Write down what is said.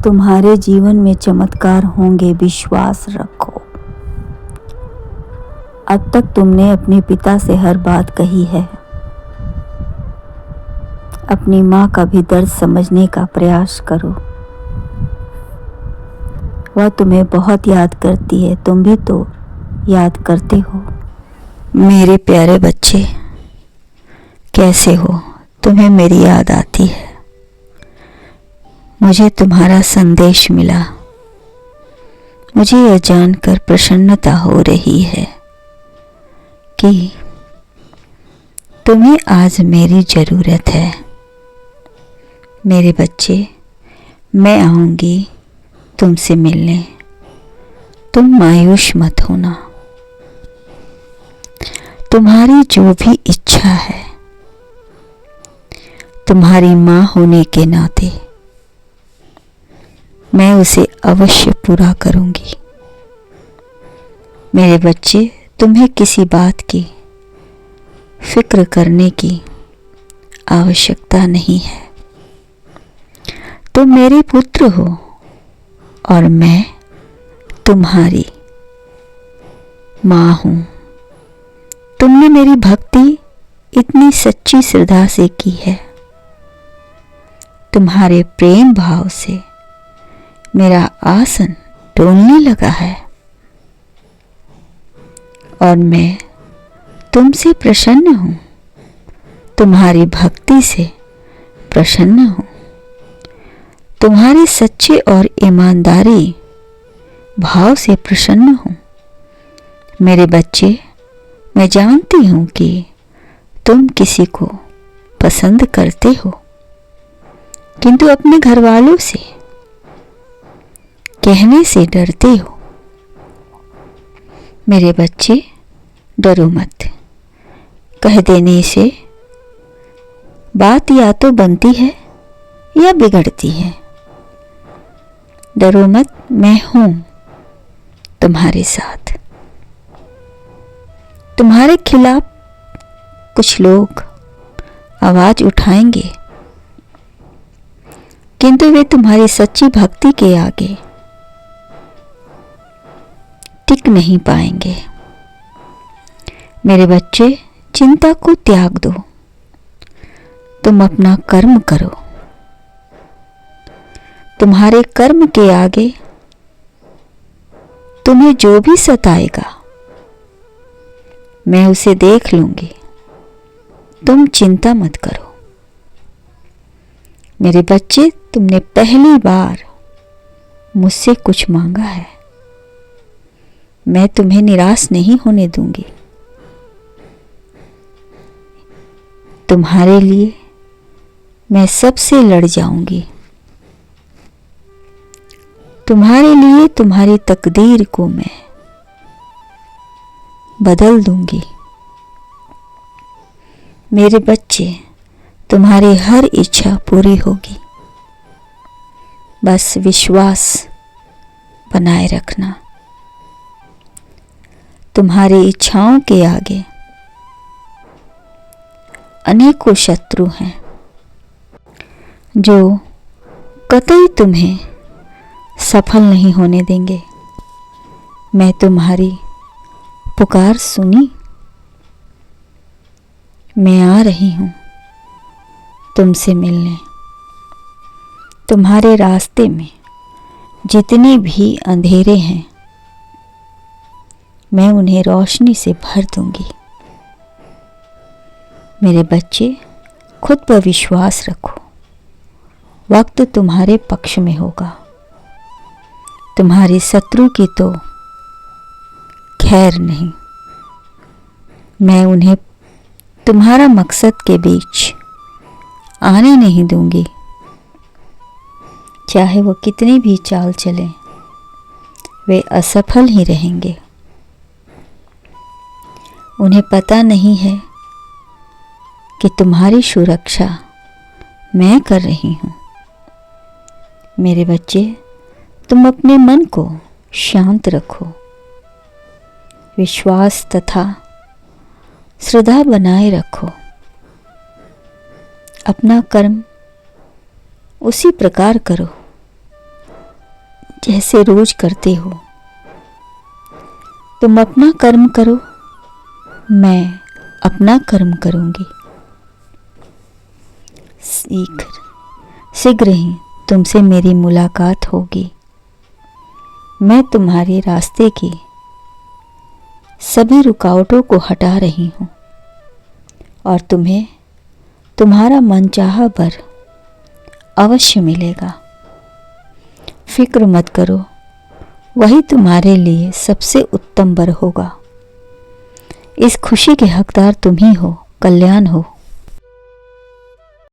तुम्हारे जीवन में चमत्कार होंगे, विश्वास रखो। अब तक तुमने अपने पिता से हर बात कही है। अपनी माँ का भी दर्द समझने का प्रयास करो। वह तुम्हें बहुत याद करती है, तुम भी तो याद करते हो। मेरे प्यारे बच्चे, कैसे हो? तुम्हें मेरी याद आती है। मुझे तुम्हारा संदेश मिला। मुझे यह जानकर प्रसन्नता हो रही है कि तुम्हें आज मेरी ज़रूरत है। मेरे बच्चे, मैं आऊँगी तुमसे मिलने। तुम मायूस मत होना। तुम्हारी जो भी इच्छा है, तुम्हारी माँ होने के नाते मैं उसे अवश्य पूरा करूँगी। मेरे बच्चे, तुम्हें किसी बात की फिक्र करने की आवश्यकता नहीं है। तुम मेरे पुत्र हो और मैं तुम्हारी माँ हूँ। तुमने मेरी भक्ति इतनी सच्ची श्रद्धा से की है। तुम्हारे प्रेम भाव से मेरा आसन डोलने लगा है और मैं तुमसे प्रसन्न हूँ। तुम्हारी भक्ति से प्रसन्न हूँ। तुम्हारे सच्चे और ईमानदारी भाव से प्रसन्न हूँ। मेरे बच्चे, मैं जानती हूँ कि तुम किसी को पसंद करते हो, किंतु अपने घर वालों से कहने से डरते हो। मेरे बच्चे, डरो मत। कह देने से बात या तो बनती है या बिगड़ती है। डरो मत, मैं हूं तुम्हारे साथ। तुम्हारे खिलाफ कुछ लोग आवाज उठाएंगे, किंतु वे तुम्हारी सच्ची भक्ति के आगे टिक नहीं पाएंगे। मेरे बच्चे, चिंता को त्याग दो। तुम अपना कर्म करो। तुम्हारे कर्म के आगे तुम्हें जो भी सताएगा, मैं उसे देख लूंगी। तुम चिंता मत करो। मेरे बच्चे, तुमने पहली बार मुझसे कुछ मांगा है। मैं तुम्हें निराश नहीं होने दूंगी। तुम्हारे लिए मैं सबसे लड़ जाऊंगी। तुम्हारे लिए तुम्हारी तकदीर को मैं बदल दूंगी। मेरे बच्चे, तुम्हारी हर इच्छा पूरी होगी। बस विश्वास बनाए रखना। तुम्हारी इच्छाओं के आगे अनेकों शत्रु हैं जो कतई तुम्हें सफल नहीं होने देंगे। मैं तुम्हारी पुकार सुनी। मैं आ रही हूँ तुमसे मिलने। तुम्हारे रास्ते में जितने भी अंधेरे हैं, मैं उन्हें रोशनी से भर दूंगी। मेरे बच्चे, खुद पर विश्वास रखो। वक्त तुम्हारे पक्ष में होगा। तुम्हारे शत्रु की तो खैर नहीं। मैं उन्हें तुम्हारा मकसद के बीच आने नहीं दूंगी। चाहे वो कितनी भी चाल चलें, वे असफल ही रहेंगे। उन्हें पता नहीं है कि तुम्हारी सुरक्षा मैं कर रही हूँ। मेरे बच्चे, तुम अपने मन को शांत रखो। विश्वास तथा श्रद्धा बनाए रखो। अपना कर्म उसी प्रकार करो जैसे रोज करते हो। तुम अपना कर्म करो, मैं अपना कर्म करूंगी। शीघ्र ही तुमसे मेरी मुलाकात होगी। मैं तुम्हारे रास्ते की सभी रुकावटों को हटा रही हूँ और तुम्हें तुम्हारा मनचाहा वर अवश्य मिलेगा। फिक्र मत करो, वही तुम्हारे लिए सबसे उत्तम वर होगा। इस खुशी के हकदार तुम ही हो। कल्याण हो।